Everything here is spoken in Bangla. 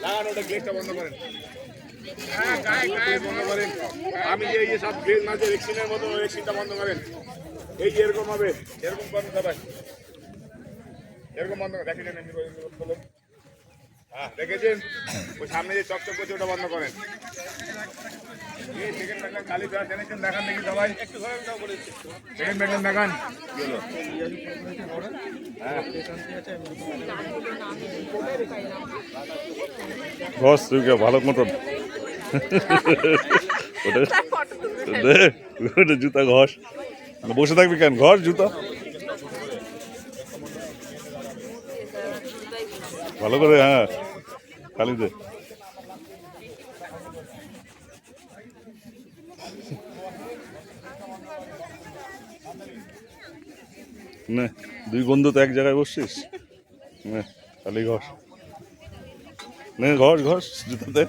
লাগান ওটা গেটটা বন্ধ করেন। হ্যাঁ গায়ে বন্ধ করেন। আমি যে এই সব গেট মাঝে ভ্যাকসিনের মতো ভ্যাকসিনটা বন্ধ করেন। এই যে এরকম হবে, এরকম করেন সবাই, এরকম বন্ধ করেন। দেখেছেন এমনি বলুন, হ্যাঁ দেখেছেন ওই সামনে যে চকচক করছে ওটা বন্ধ করেন। এই সেকেন্ড ব্যাগলেন খালি দেওয়া জেনেছেন, দেখান দেখি সবাই একটু সেকেন্ড ব্যাগলেন দেখান। ঘষ তুই ভালো মতন ওটা জুতা ঘষ, বসে থাকবি কেন, ঘর জুতা ভালো করে। হ্যাঁ খালি দে। না দুই বন্ধু তো এক জায়গায় বসছিস, খালি ঘষ নে, ঘষ ঘষ জুতাতে।